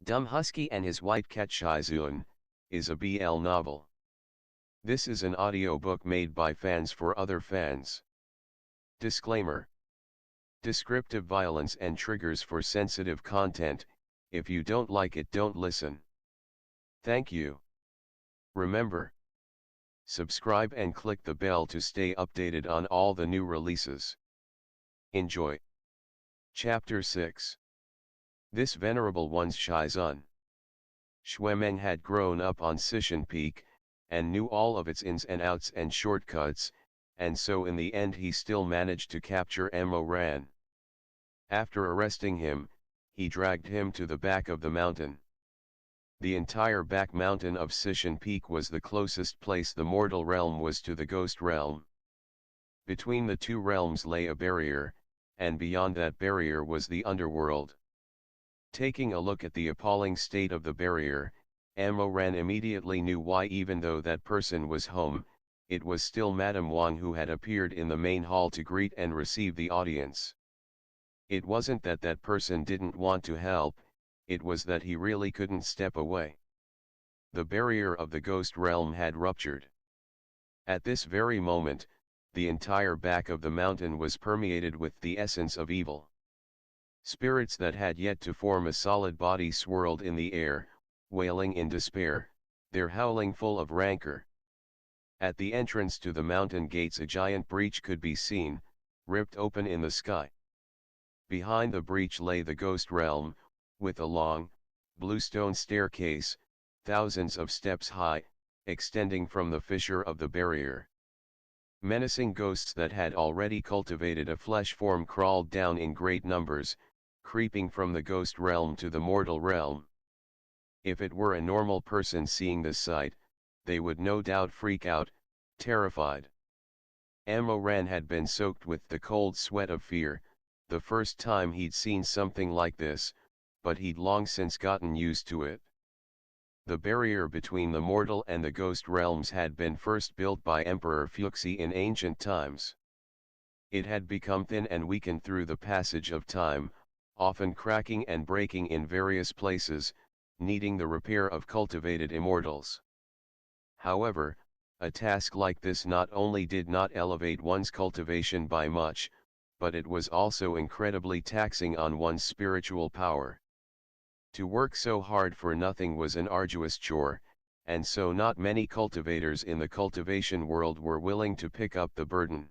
Dumb Husky and His White Cat Shizun is a BL novel. This is an audiobook made by fans for other fans. Disclaimer: descriptive violence and triggers for sensitive content. If you don't like it, don't listen. Thank you. Remember, subscribe and click the bell to stay updated on all the new releases. Enjoy. Chapter 6. This venerable one's Shizun. Wanning had grown up on Shizun Peak, and knew all of its ins and outs and shortcuts, and so in the end he still managed to capture Ran. After arresting him, he dragged him to the back of the mountain. The entire back mountain of Shizun Peak was the closest place the mortal realm was to the ghost realm. Between the two realms lay a barrier, and beyond that barrier was the underworld. Taking a look at the appalling state of the barrier, Ran immediately knew why, even though that person was home, it was still Madame Wang who had appeared in the main hall to greet and receive the audience. It wasn't that that person didn't want to help, it was that he really couldn't step away. The barrier of the ghost realm had ruptured. At this very moment, the entire back of the mountain was permeated with the essence of evil. Spirits that had yet to form a solid body swirled in the air, wailing in despair, their howling full of rancor. At the entrance to the mountain gates a giant breach could be seen, ripped open in the sky. Behind the breach lay the ghost realm, with a long, bluestone staircase, thousands of steps high, extending from the fissure of the barrier. Menacing ghosts that had already cultivated a flesh form crawled down in great numbers, creeping from the ghost realm to the mortal realm. If it were a normal person seeing this sight, they would no doubt freak out, terrified. Ran had been soaked with the cold sweat of fear, the first time he'd seen something like this, but he'd long since gotten used to it. The barrier between the mortal and the ghost realms had been first built by Emperor Fuxi in ancient times. It had become thin and weakened through the passage of time, often cracking and breaking in various places, needing the repair of cultivated immortals. However, a task like this not only did not elevate one's cultivation by much, but it was also incredibly taxing on one's spiritual power. To work so hard for nothing was an arduous chore, and so not many cultivators in the cultivation world were willing to pick up the burden.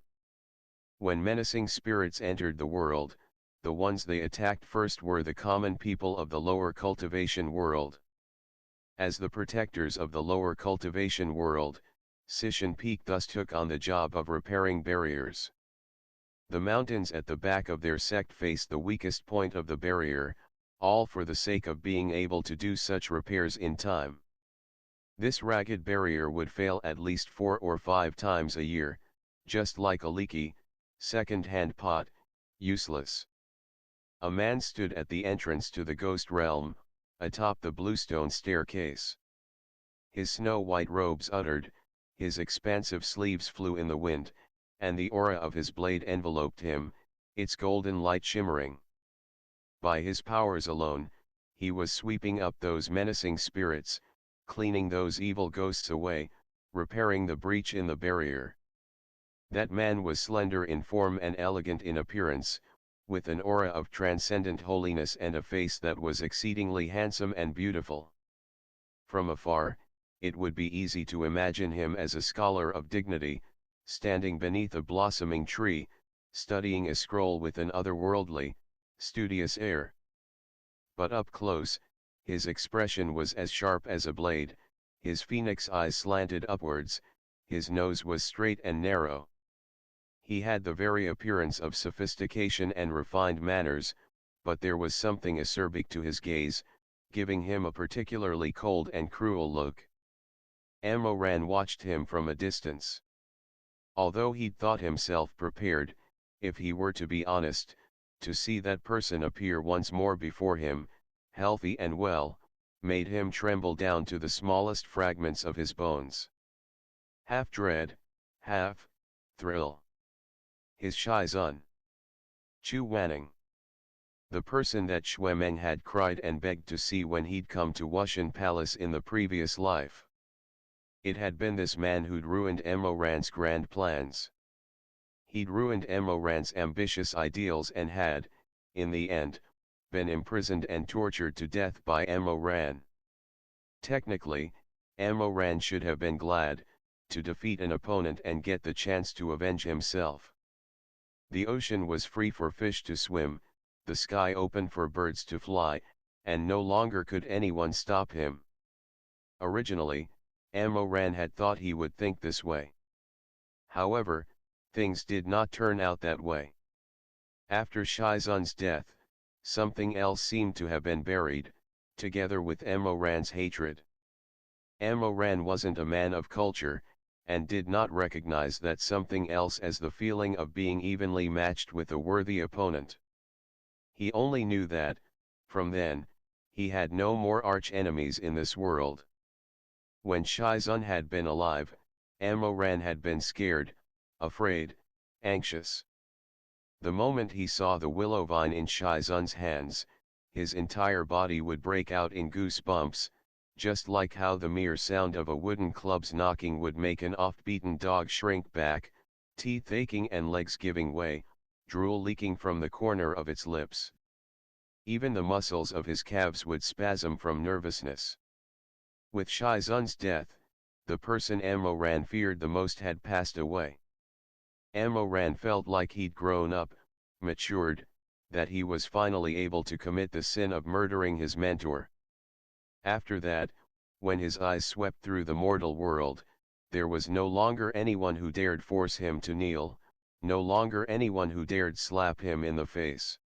When menacing spirits entered the world, the ones they attacked first were the common people of the lower cultivation world. As the protectors of the lower cultivation world, Shizun Peak thus took on the job of repairing barriers. The mountains at the back of their sect faced the weakest point of the barrier, all for the sake of being able to do such repairs in time. This ragged barrier would fail at least 4 or 5 times a year, just like a leaky, second-hand pot, useless. A man stood at the entrance to the ghost realm, atop the bluestone staircase. His snow-white robes uttered, his expansive sleeves flew in the wind, and the aura of his blade enveloped him, its golden light shimmering. By his powers alone, he was sweeping up those menacing spirits, cleaning those evil ghosts away, repairing the breach in the barrier. That man was slender in form and elegant in appearance, with an aura of transcendent holiness and a face that was exceedingly handsome and beautiful. From afar, it would be easy to imagine him as a scholar of dignity, standing beneath a blossoming tree, studying a scroll with an otherworldly, studious air. But up close, his expression was as sharp as a blade, his phoenix eyes slanted upwards, his nose was straight and narrow. He had the very appearance of sophistication and refined manners, but there was something acerbic to his gaze, giving him a particularly cold and cruel look. Ran watched him from a distance. Although he'd thought himself prepared, if he were to be honest, to see that person appear once more before him, healthy and well, made him tremble down to the smallest fragments of his bones. Half dread, half thrill. His Shizun. Chu Wanning. The person that Xuemeng had cried and begged to see when he'd come to Wushan Palace in the previous life. It had been this man who'd ruined Emoran's grand plans. He'd ruined Emoran's ambitious ideals and had, in the end, been imprisoned and tortured to death by Emoran. Technically, Emoran should have been glad to defeat an opponent and get the chance to avenge himself. The ocean was free for fish to swim, the sky open for birds to fly, and no longer could anyone stop him. Originally, Emoran had thought he would think this way. However, things did not turn out that way. After Shizun's death, something else seemed to have been buried, together with Emoran's hatred. Emoran wasn't a man of culture, and did not recognize that something else as the feeling of being evenly matched with a worthy opponent. He only knew that, from then, he had no more arch-enemies in this world. When Shizun had been alive, Emoran had been scared, afraid, anxious. The moment he saw the willow vine in Shizun's hands, his entire body would break out in goosebumps, just like how the mere sound of a wooden club's knocking would make an oft-beaten dog shrink back, teeth aching and legs giving way, drool leaking from the corner of its lips. Even the muscles of his calves would spasm from nervousness. With Shizun's death, the person Emoran feared the most had passed away. Emoran felt like he'd grown up, matured, that he was finally able to commit the sin of murdering his mentor. After that, when his eyes swept through the mortal world, there was no longer anyone who dared force him to kneel, no longer anyone who dared slap him in the face.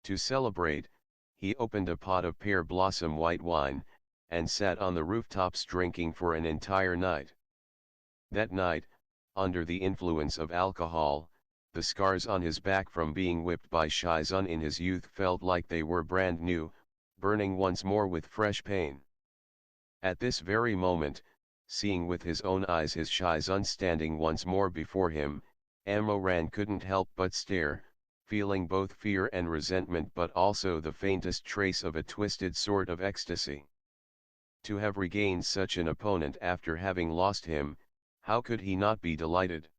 To celebrate, he opened a pot of pear blossom white wine, and sat on the rooftops drinking for an entire night. That night, under the influence of alcohol, the scars on his back from being whipped by Shizun in his youth felt like they were brand new, burning once more with fresh pain. At this very moment, seeing with his own eyes his Shizun standing once more before him, Emoran couldn't help but stare, feeling both fear and resentment but also the faintest trace of a twisted sort of ecstasy. To have regained such an opponent after having lost him, how could he not be delighted?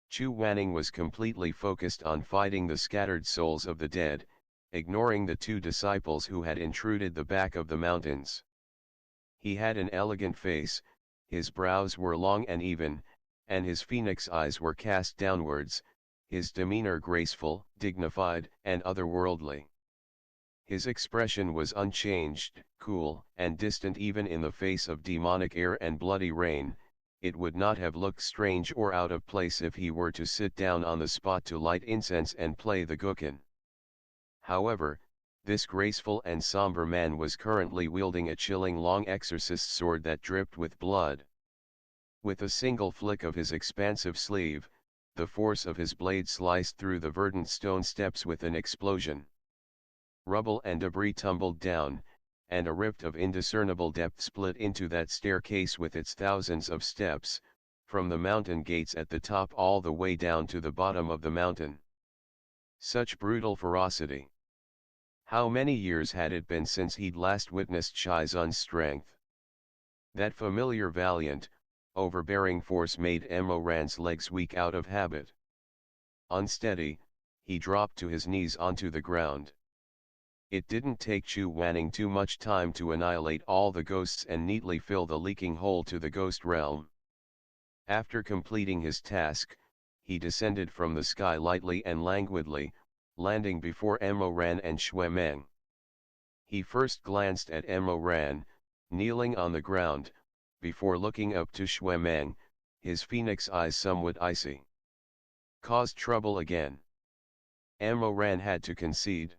Chu Wanning was completely focused on fighting the scattered souls of the dead, ignoring the two disciples who had intruded the back of the mountains. He had an elegant face, his brows were long and even, and his phoenix eyes were cast downwards, his demeanor graceful, dignified, and otherworldly. His expression was unchanged, cool, and distant even in the face of demonic air and bloody rain. It would not have looked strange or out of place if he were to sit down on the spot to light incense and play the guqin. However, this graceful and somber man was currently wielding a chilling long exorcist sword that dripped with blood. With a single flick of his expansive sleeve, the force of his blade sliced through the verdant stone steps with an explosion. Rubble and debris tumbled down, and a rift of indiscernible depth split into that staircase with its thousands of steps, from the mountain gates at the top all the way down to the bottom of the mountain. Such brutal ferocity. How many years had it been since he'd last witnessed Shizun's strength? That familiar valiant, overbearing force made Emoran's legs weak out of habit. Unsteady, he dropped to his knees onto the ground. It didn't take Chu Wanning too much time to annihilate all the ghosts and neatly fill the leaking hole to the ghost realm. After completing his task, he descended from the sky lightly and languidly, landing before Emoran and Xuemeng. He first glanced at Emoran, kneeling on the ground, before looking up to Xuemeng, his phoenix eyes somewhat icy. Caused trouble again. Emoran had to concede.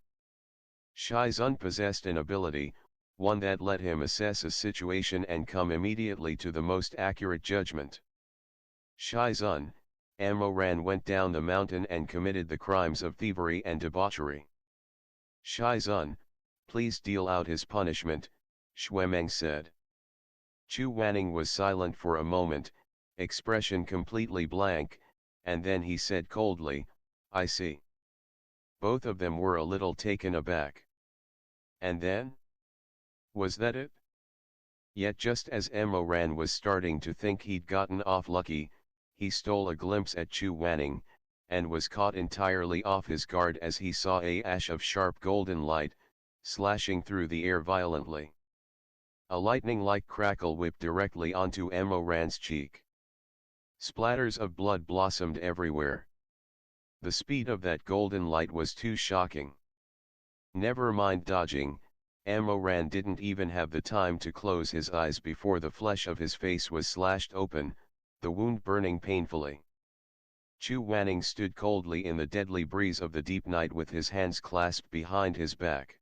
Shizun possessed an ability, one that let him assess a situation and come immediately to the most accurate judgment. Shizun, Emoran went down the mountain and committed the crimes of thievery and debauchery. Shizun, please deal out his punishment, Xuemeng said. Chu Wanning was silent for a moment, expression completely blank, and then he said coldly, I see. Both of them were a little taken aback. And then? Was that it? Yet just as Emoran was starting to think he'd gotten off lucky, he stole a glimpse at Chu Wanning, and was caught entirely off his guard as he saw a ash of sharp golden light, slashing through the air violently. A lightning-like crackle whipped directly onto Emoran's cheek. Splatters of blood blossomed everywhere. The speed of that golden light was too shocking. Never mind dodging, Emoran didn't even have the time to close his eyes before the flesh of his face was slashed open, the wound burning painfully. Chu Wanning stood coldly in the deadly breeze of the deep night with his hands clasped behind his back.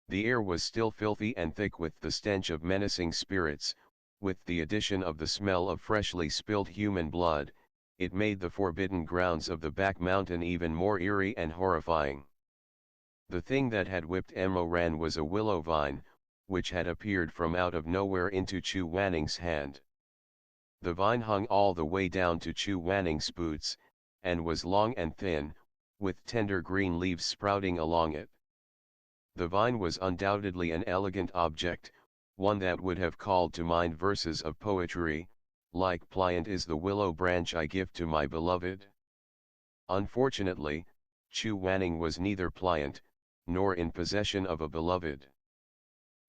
The air was still filthy and thick with the stench of menacing spirits. With the addition of the smell of freshly spilled human blood, it made the forbidden grounds of the back mountain even more eerie and horrifying. The thing that had whipped Emoran was a willow vine, which had appeared from out of nowhere into Chu Wanning's hand. The vine hung all the way down to Chu Wanning's boots, and was long and thin, with tender green leaves sprouting along it. The vine was undoubtedly an elegant object, one that would have called to mind verses of poetry, like "Pliant is the willow branch I give to my beloved." Unfortunately, Chu Wanning was neither pliant, nor in possession of a beloved.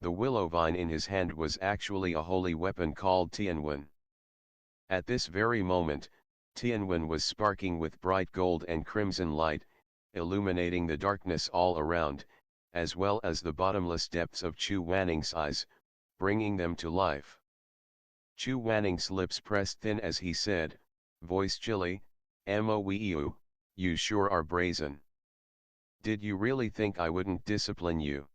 The willow vine in his hand was actually a holy weapon called Tianwen. At this very moment, Tianwen was sparking with bright gold and crimson light, illuminating the darkness all around, as well as the bottomless depths of Chu Wanning's eyes, bringing them to life. Chu Wanning's lips pressed thin as he said, voice chilly, "Moeu, you sure are brazen. Did you really think I wouldn't discipline you?"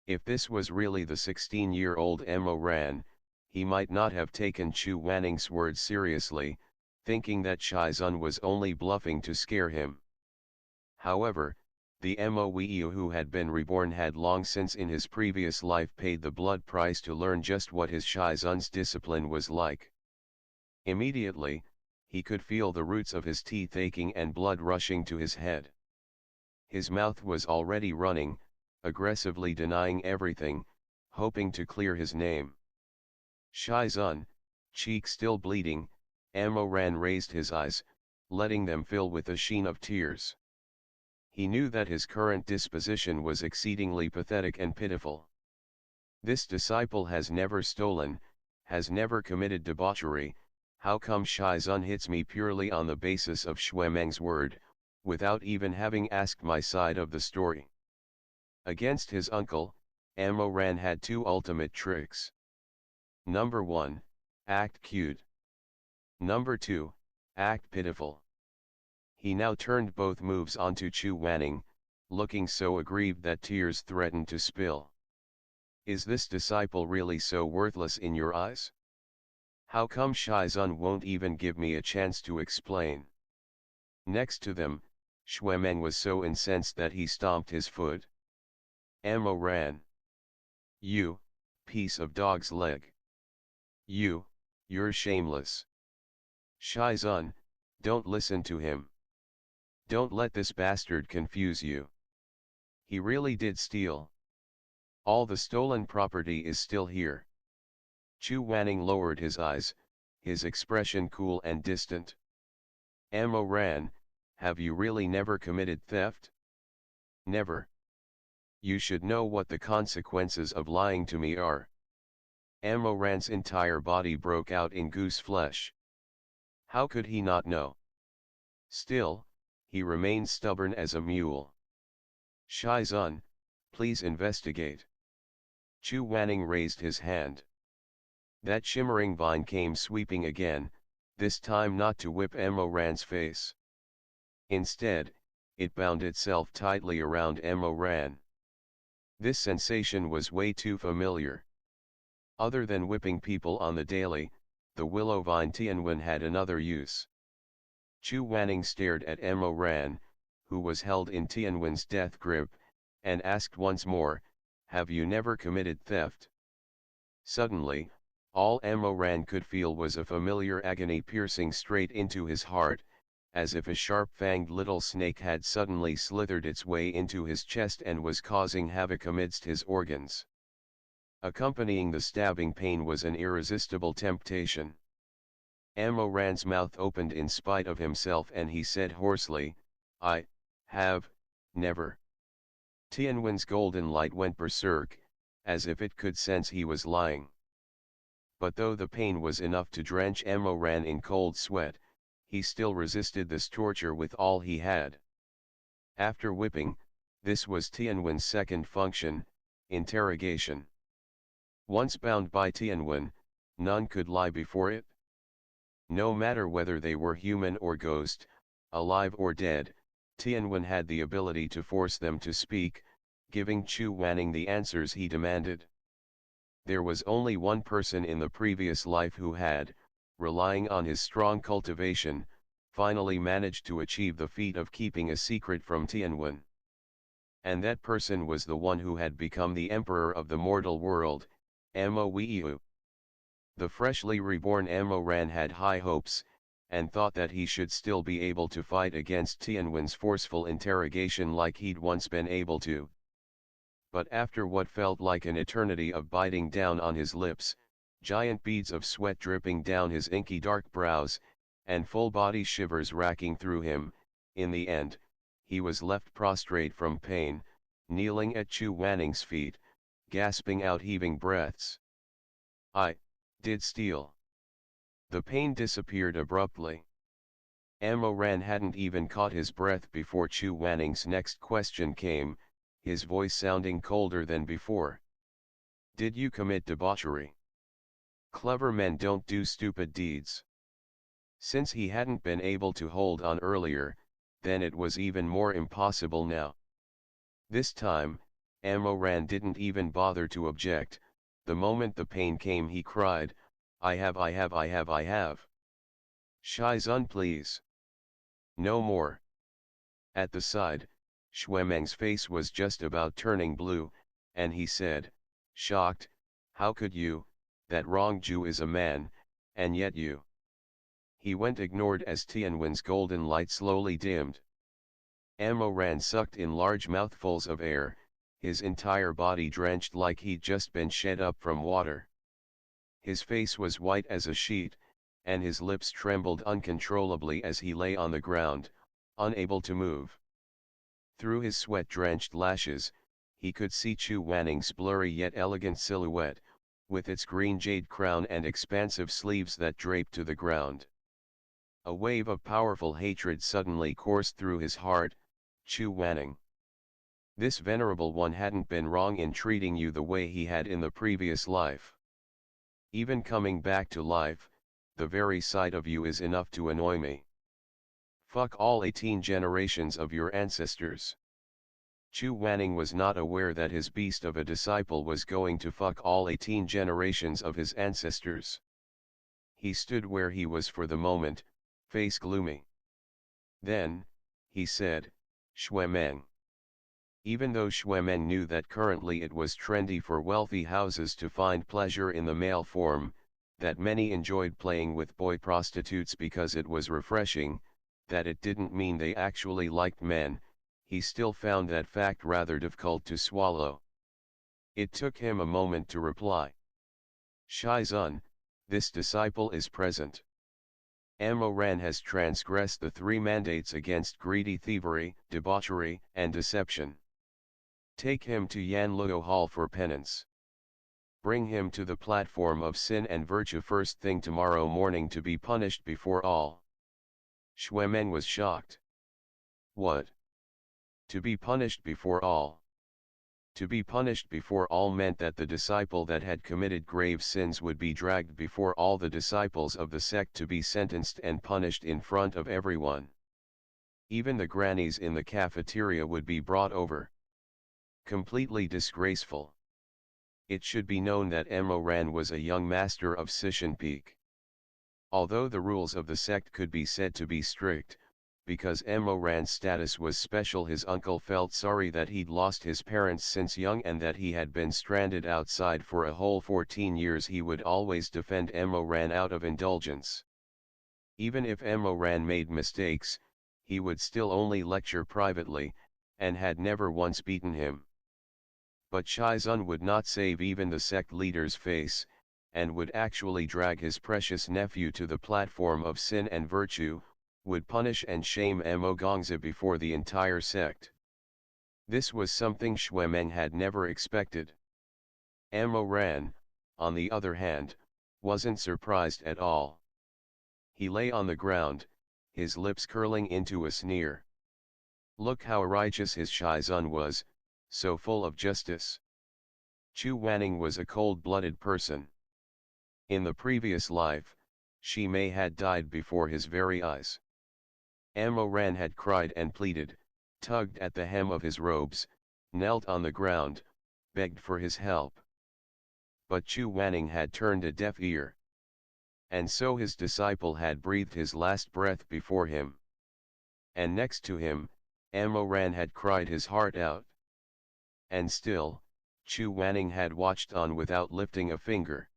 If this was really the 16-year-old Emoran, he might not have taken Chu Wanning's words seriously, thinking that Shizun was only bluffing to scare him. However, the Moeu who had been reborn had long since in his previous life paid the blood price to learn just what his Shizun's discipline was like. Immediately, he could feel the roots of his teeth aching and blood rushing to his head. His mouth was already running, aggressively denying everything, hoping to clear his name. Shizun, cheek still bleeding, Emoran raised his eyes, letting them fill with a sheen of tears. He knew that his current disposition was exceedingly pathetic and pitiful. This disciple has never stolen, has never committed debauchery. How come Shizun hits me purely on the basis of Shuemeng's word, without even having asked my side of the story? Against his uncle, Emoran had two ultimate tricks. Number 1, act cute. Number 2, act pitiful. He now turned both moves onto Chu Wanning, looking so aggrieved that tears threatened to spill. Is this disciple really so worthless in your eyes? How come Shizun won't even give me a chance to explain? Next to them, Shuemeng was so incensed that he stomped his foot. Emoran. You, piece of dog's leg. You're shameless. Shizun, don't listen to him. Don't let this bastard confuse you. He really did steal. All the stolen property is still here. Chu Wanning lowered his eyes, his expression cool and distant. Emoran, have you really never committed theft? Never. You should know what the consequences of lying to me are. Emoran's entire body broke out in goose flesh. How could he not know? Still, he remained stubborn as a mule. Shizun, please investigate. Chu Wanning raised his hand. That shimmering vine came sweeping again, this time not to whip Emoran's face. Instead, it bound itself tightly around Emoran. This sensation was way too familiar. Other than whipping people on the daily, the willow vine Tianwen had another use. Chu Wanning stared at Emoran, who was held in Tianwen's death grip, and asked once more, have you never committed theft? Suddenly, all Emoran could feel was a familiar agony piercing straight into his heart, as if a sharp-fanged little snake had suddenly slithered its way into his chest and was causing havoc amidst his organs. Accompanying the stabbing pain was an irresistible temptation. Amoran's mouth opened in spite of himself and he said hoarsely, "I have never." Tianwen's golden light went berserk, as if it could sense he was lying. But though the pain was enough to drench Amoran in cold sweat, he still resisted this torture with all he had. After whipping, this was Tianwen's second function, interrogation. Once bound by Tianwen, none could lie before it. No matter whether they were human or ghost, alive or dead, Tianwen had the ability to force them to speak, giving Chu Wanning the answers he demanded. There was only one person in the previous life who had, relying on his strong cultivation, finally managed to achieve the feat of keeping a secret from Tianwen. And that person was the one who had become the emperor of the mortal world, Amowiu. The freshly reborn Amoran had high hopes, and thought that he should still be able to fight against Tianwen's forceful interrogation like he'd once been able to. But after what felt like an eternity of biting down on his lips, giant beads of sweat dripping down his inky dark brows, and full body shivers racking through him, in the end, he was left prostrate from pain, kneeling at Chu Wanning's feet, gasping out heaving breaths. "I did steal." The pain disappeared abruptly. Amoran hadn't even caught his breath before Chu Wanning's next question came, his voice sounding colder than before. "Did you commit debauchery? Clever men don't do stupid deeds." Since he hadn't been able to hold on earlier, then it was even more impossible now. This time, Amoran didn't even bother to object. The moment the pain came he cried, I have. "Shizun, please. No more." At the side, Shuemeng's face was just about turning blue, and he said, shocked, "How could you? That wrong Jew is a man, and yet you." He went ignored as Tianwen's golden light slowly dimmed. Amoran sucked in large mouthfuls of air, his entire body drenched like he'd just been shed up from water. His face was white as a sheet, and his lips trembled uncontrollably as he lay on the ground, unable to move. Through his sweat-drenched lashes, he could see Chu Wanning's blurry yet elegant silhouette, with its green jade crown and expansive sleeves that draped to the ground. A wave of powerful hatred suddenly coursed through his heart. "Chu Wanning. This venerable one hadn't been wrong in treating you the way he had in the previous life. Even coming back to life, the very sight of you is enough to annoy me. Fuck all 18 generations of your ancestors." Chu Wanning was not aware that his beast of a disciple was going to fuck all 18 generations of his ancestors. He stood where he was for the moment, face gloomy. Then, he said, "Shuemeng." Even though Shuemeng knew that currently it was trendy for wealthy houses to find pleasure in the male form, that many enjoyed playing with boy prostitutes because it was refreshing, that it didn't mean they actually liked men, he still found that fact rather difficult to swallow. It took him a moment to reply. "Shizun, this disciple is present. Amoran has transgressed the 3 mandates against greedy thievery, debauchery, and deception. Take him to Yanluo Hall for penance. Bring him to the platform of sin and virtue first thing tomorrow morning to be punished before all." Shuemeng was shocked. What? To be punished before all? To be punished before all meant that the disciple that had committed grave sins would be dragged before all the disciples of the sect to be sentenced and punished in front of everyone. Even the grannies in the cafeteria would be brought over. Completely disgraceful. It should be known that Amoran was a young master of Shizun Peak. Although the rules of the sect could be said to be strict, because Amoran's status was special, his uncle felt sorry that he'd lost his parents since young and that he had been stranded outside for a whole 14 years. He would always defend Amoran out of indulgence. Even if Amoran made mistakes, he would still only lecture privately, and had never once beaten him. But Shizun would not save even the sect leader's face, and would actually drag his precious nephew to the platform of sin and virtue, would punish and shame Mo Gongzi before the entire sect. This was something Chu Wanning had never expected. Mo Ran, on the other hand, wasn't surprised at all. He lay on the ground, his lips curling into a sneer. Look how righteous his Shizun was, so full of justice. Chu Wanning was a cold-blooded person. In the previous life, she may had died before his very eyes. Mo Ran had cried and pleaded, tugged at the hem of his robes, knelt on the ground, begged for his help. But Chu Wanning had turned a deaf ear. And so his disciple had breathed his last breath before him. And next to him, Mo Ran had cried his heart out. And still, Chu Wanning had watched on without lifting a finger.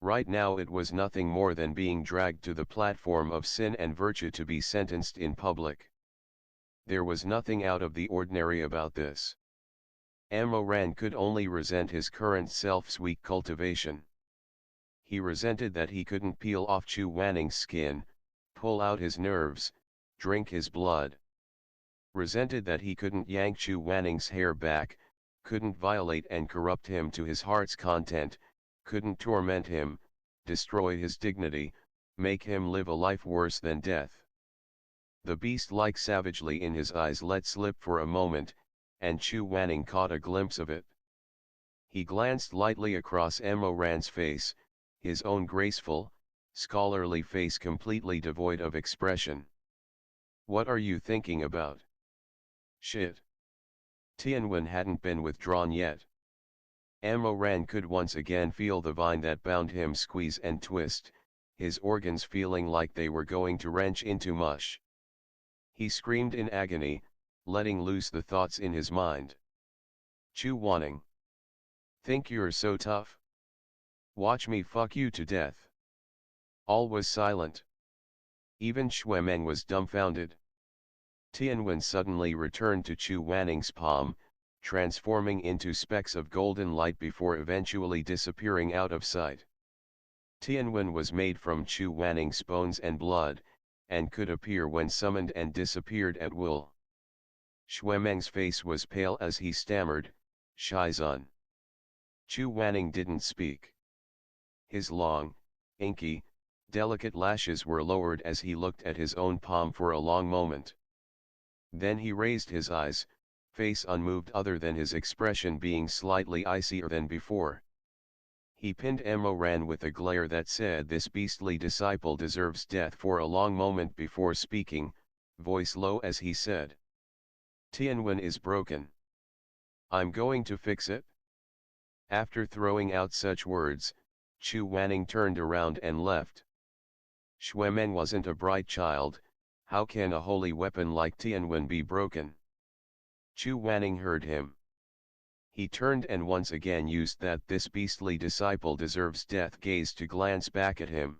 Right now it was nothing more than being dragged to the platform of sin and virtue to be sentenced in public. There was nothing out of the ordinary about this. Mo Ran could only resent his current self's weak cultivation. He resented that he couldn't peel off Chu Wanning's skin, pull out his nerves, drink his blood. Resented that he couldn't yank Chu Wanning's hair back, couldn't violate and corrupt him to his heart's content, couldn't torment him, destroy his dignity, make him live a life worse than death. The beast-like savagely in his eyes let slip for a moment, and Chu Wanning caught a glimpse of it. He glanced lightly across Mo Ran's face, his own graceful, scholarly face completely devoid of expression. What are you thinking about? Shit. Tianwen hadn't been withdrawn yet. Mo Ran could once again feel the vine that bound him squeeze and twist, his organs feeling like they were going to wrench into mush. He screamed in agony, letting loose the thoughts in his mind. Chu Wanning. Think you're so tough? Watch me fuck you to death. All was silent. Even Chu Meng was dumbfounded. Tianwen suddenly returned to Chu Wanning's palm, transforming into specks of golden light before eventually disappearing out of sight. Tianwen was made from Chu Wanning's bones and blood, and could appear when summoned and disappeared at will. Chu Meng's face was pale as he stammered, Shizun. Chu Wanning didn't speak. His long, inky, delicate lashes were lowered as he looked at his own palm for a long moment. Then he raised his eyes, face unmoved other than his expression being slightly icier than before. He pinned Mo Ran with a glare that said this beastly disciple deserves death for a long moment before speaking, voice low as he said. Tianwen is broken. I'm going to fix it. After throwing out such words, Chu Wanning turned around and left. Chu Meng wasn't a bright child, how can a holy weapon like Tianwen be broken? Chu Wanning heard him. He turned and once again used that this beastly disciple deserves death gaze to glance back at him.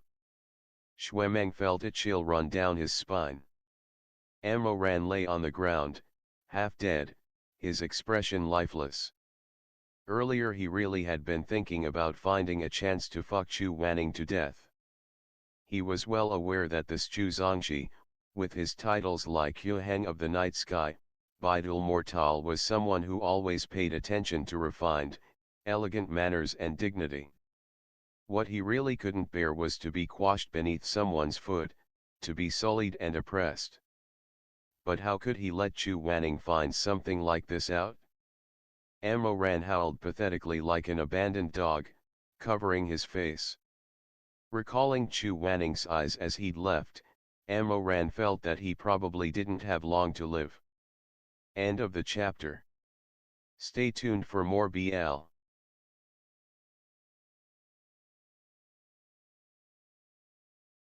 Chu Meng felt a chill run down his spine. Mo Ran lay on the ground, half dead, his expression lifeless. Earlier he really had been thinking about finding a chance to fuck Chu Wanning to death. He was well aware that this Chu Zongxi, with his titles like Yuheng of the Night Sky, Bidul Mortal, was someone who always paid attention to refined, elegant manners and dignity. What he really couldn't bear was to be quashed beneath someone's foot, to be sullied and oppressed. But how could he let Chu Wanning find something like this out? Mo Ran howled pathetically like an abandoned dog, covering his face. Recalling Chu Wanning's eyes as he'd left, Mo Ran felt that he probably didn't have long to live. End of the chapter. Stay tuned for more BL.